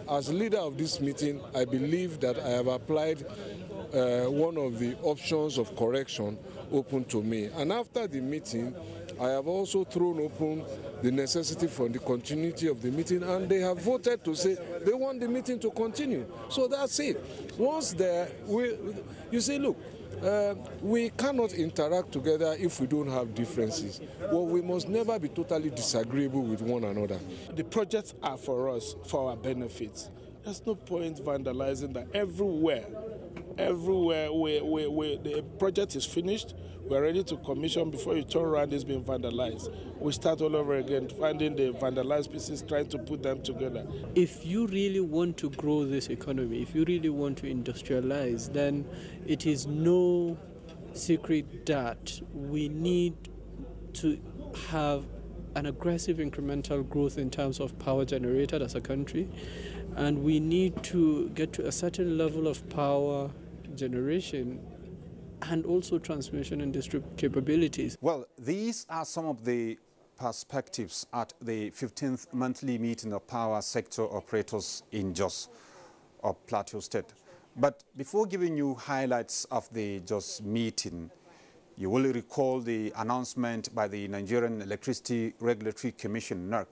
as leader of this meeting, I believe that I have applied one of the options of correction open to me. And after the meeting, I have also thrown open the necessity for the continuity of the meeting, and they have voted to say they want the meeting to continue. So that's it. Once there, you say, look, we cannot interact together if we don't have differences. Well, we must never be totally disagreeable with one another. The projects are for us, for our benefits. There's no point vandalizing that. Everywhere, the project is finished, we're ready to commission. Before you turn around, it's been vandalized. We start all over again, finding the vandalized pieces, trying to put them together. If you really want to grow this economy, if you really want to industrialize, then it is no secret that we need to have an aggressive incremental growth in terms of power generated as a country, and we need to get to a certain level of power generation and also transmission and distribution capabilities. Well, these are some of the perspectives at the 15th monthly meeting of power sector operators in JOS of Plateau State. But before giving you highlights of the JOS meeting, you will recall the announcement by the Nigerian Electricity Regulatory Commission, NERC,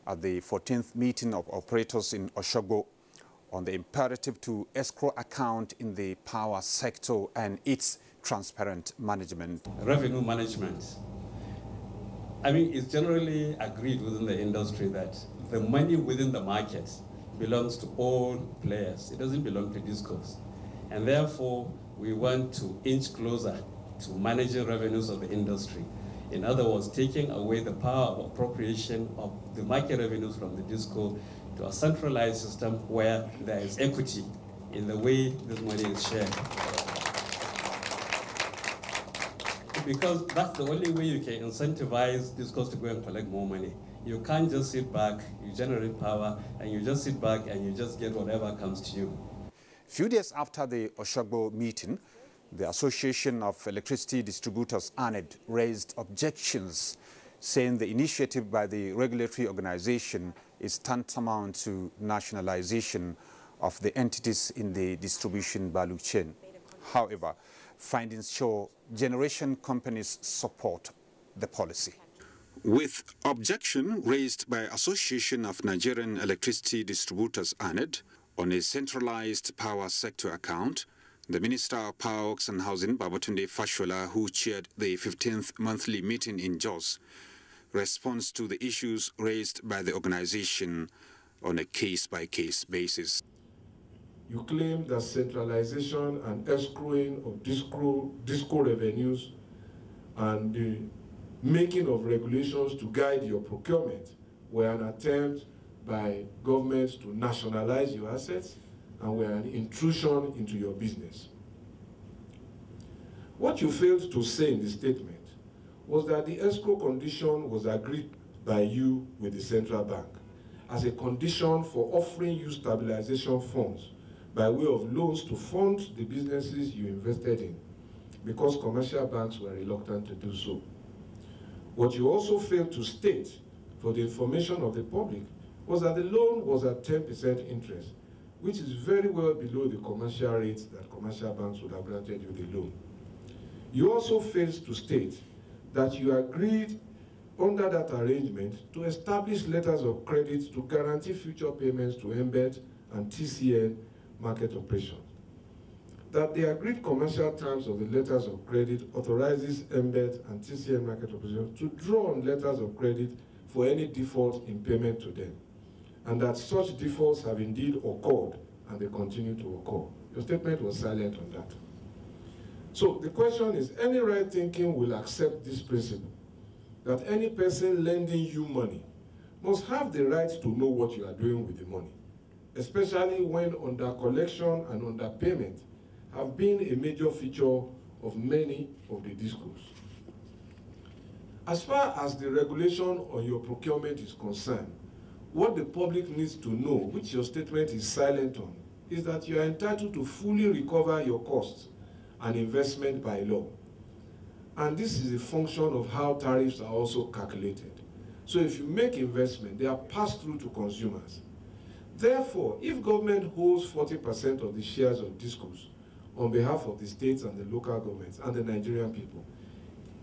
at the 14th meeting of operators in Osogbo on the imperative to escrow account in the power sector and its transparent management. Revenue management. I mean, it's generally agreed within the industry that the money within the market belongs to all players. It doesn't belong to discos. And therefore, we want to inch closer to managing revenues of the industry. In other words, taking away the power of appropriation of the market revenues from the disco to a centralized system where there is equity in the way this money is shared. Because that's the only way you can incentivize discos to go and collect more money. You can't just sit back, you generate power, and you just sit back and you just get whatever comes to you. A few days after the Osogbo meeting, the Association of Electricity Distributors, ANED, raised objections, saying the initiative by the regulatory organization is tantamount to nationalization of the entities in the distribution value chain. However, findings show generation companies support the policy. With objection raised by Association of Nigerian Electricity Distributors, ANED, on a centralized power sector account, the Minister of Power Works and Housing, Babatunde Fashola, who chaired the 15th monthly meeting in JOS, responds to the issues raised by the organization on a case-by-case basis. You claim that centralization and escrowing of disco revenues and the making of regulations to guide your procurement were an attempt by governments to nationalize your assets and were an intrusion into your business. What you failed to say in the statement was that the escrow condition was agreed by you with the central bank as a condition for offering you stabilization funds by way of loans to fund the businesses you invested in, because commercial banks were reluctant to do so. What you also failed to state for the information of the public was that the loan was at 10% interest, which is very well below the commercial rates that commercial banks would have granted you the loan. You also failed to state that you agreed under that arrangement to establish letters of credit to guarantee future payments to MBET and TCN market operations. That the agreed commercial terms of the letters of credit authorizes MBET and TCN market operations to draw on letters of credit for any default in payment to them, and that such defaults have indeed occurred and they continue to occur. Your statement was silent on that. So the question is, any right thinking will accept this principle, that any person lending you money must have the right to know what you are doing with the money, especially when under collection and under payment have been a major feature of many of the discos. As far as the regulation on your procurement is concerned, what the public needs to know, which your statement is silent on, is that you are entitled to fully recover your costs and investment by law. And this is a function of how tariffs are also calculated. So if you make investment, they are passed through to consumers. Therefore, if government holds 40% of the shares of DISCOs on behalf of the states and the local governments and the Nigerian people,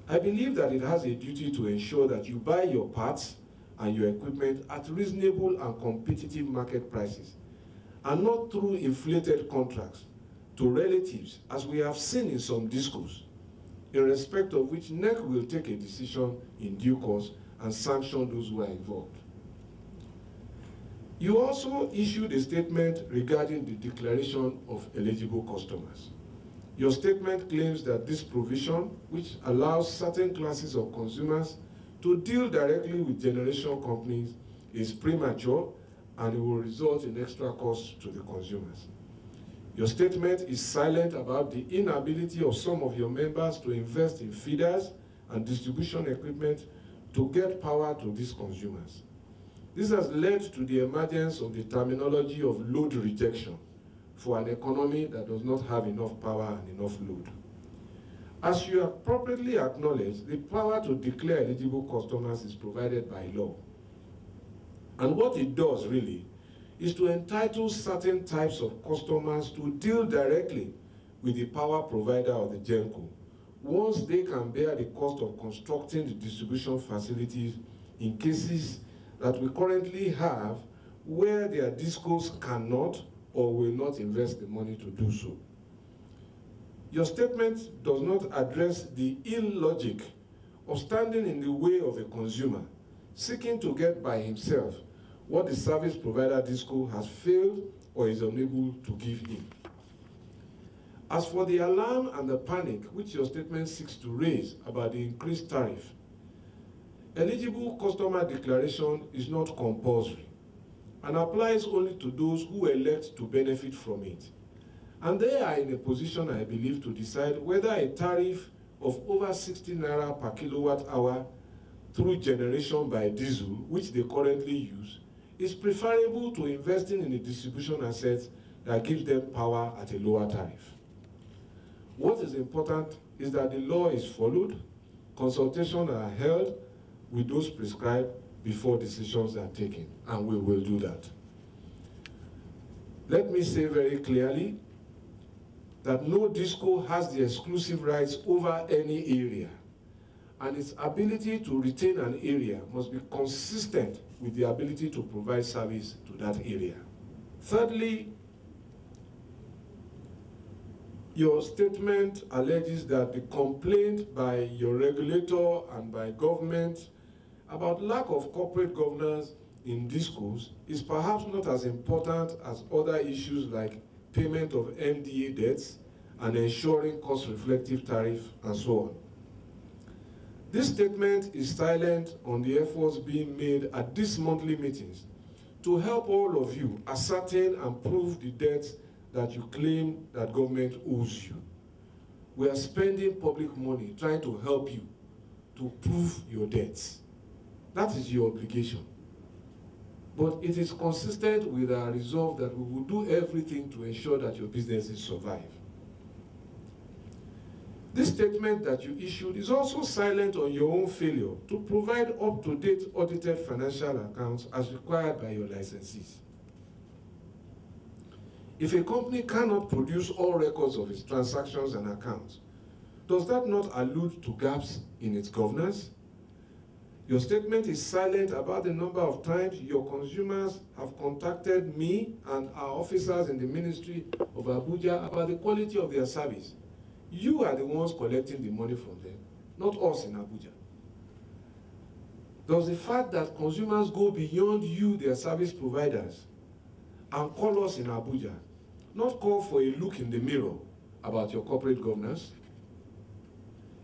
I believe that it has a duty to ensure that you buy your parts and your equipment at reasonable and competitive market prices, and not through inflated contracts to relatives, as we have seen in some DISCOs, in respect of which NEC will take a decision in due course and sanction those who are involved. You also issued a statement regarding the declaration of eligible customers. Your statement claims that this provision, which allows certain classes of consumers to deal directly with generation companies, is premature and it will result in extra costs to the consumers. Your statement is silent about the inability of some of your members to invest in feeders and distribution equipment to get power to these consumers. This has led to the emergence of the terminology of load rejection for an economy that does not have enough power and enough load. As you appropriately acknowledge, the power to declare eligible customers is provided by law. And what it does really is to entitle certain types of customers to deal directly with the power provider or the GENCO, once they can bear the cost of constructing the distribution facilities in cases that we currently have where their DISCOs cannot or will not invest the money to do so. Your statement does not address the illogic of standing in the way of a consumer seeking to get by himself what the service provider DISCO has failed or is unable to give him. As for the alarm and the panic which your statement seeks to raise about the increased tariff, eligible customer declaration is not compulsory and applies only to those who elect to benefit from it. And they are in a position, I believe, to decide whether a tariff of over 60 naira per kilowatt hour through generation by diesel, which they currently use, is preferable to investing in a distribution asset that gives them power at a lower tariff. What is important is that the law is followed, consultations are held with those prescribed before decisions are taken, and we will do that. Let me say very clearly that no DISCO has the exclusive rights over any area, and its ability to retain an area must be consistent with the ability to provide service to that area. Thirdly, your statement alleges that the complaint by your regulator and by government about lack of corporate governance in DISCOs is perhaps not as important as other issues like payment of MDA debts and ensuring cost-reflective tariff and so on. This statement is silent on the efforts being made at these monthly meetings to help all of you ascertain and prove the debts that you claim that government owes you. We are spending public money trying to help you to prove your debts. That is your obligation. But it is consistent with our resolve that we will do everything to ensure that your businesses survive. This statement that you issued is also silent on your own failure to provide up-to-date audited financial accounts as required by your licensees. If a company cannot produce all records of its transactions and accounts, does that not allude to gaps in its governance? Your statement is silent about the number of times your consumers have contacted me and our officers in the Ministry of Abuja about the quality of their service. You are the ones collecting the money from them, not us in Abuja. Does the fact that consumers go beyond you, their service providers, and call us in Abuja, not call for a look in the mirror about your corporate governance?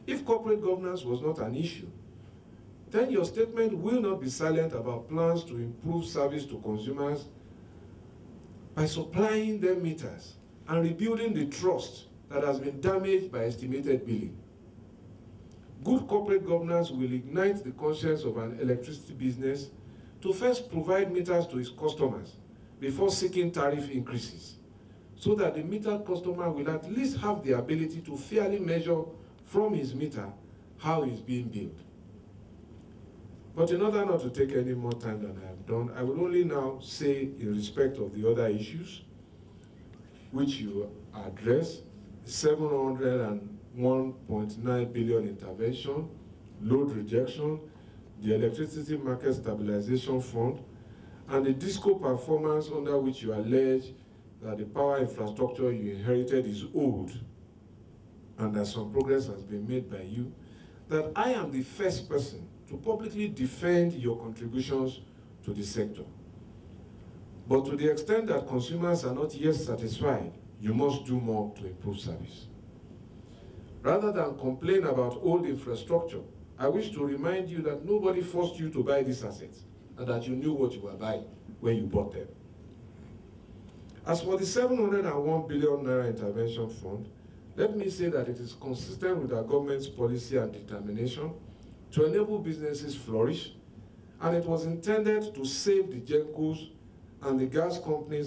If corporate governance was not an issue, then your statement will not be silent about plans to improve service to consumers by supplying them meters and rebuilding the trust that has been damaged by estimated billing. Good corporate governance will ignite the conscience of an electricity business to first provide meters to its customers before seeking tariff increases, so that the metered customer will at least have the ability to fairly measure from his meter how he is being billed. But in order not to take any more time than I have done, I will only now say in respect of the other issues which you address, 701.9 billion intervention, load rejection, the Electricity Market Stabilization Fund, and the DISCO performance under which you allege that the power infrastructure you inherited is old and that some progress has been made by you, that I am the first person to publicly defend your contributions to the sector. But to the extent that consumers are not yet satisfied, you must do more to improve service. Rather than complain about old infrastructure, I wish to remind you that nobody forced you to buy these assets and that you knew what you were buying when you bought them. As for the 701 billion naira intervention fund, let me say that it is consistent with our government's policy and determination to enable businesses flourish, and it was intended to save the GENCOs and the gas companies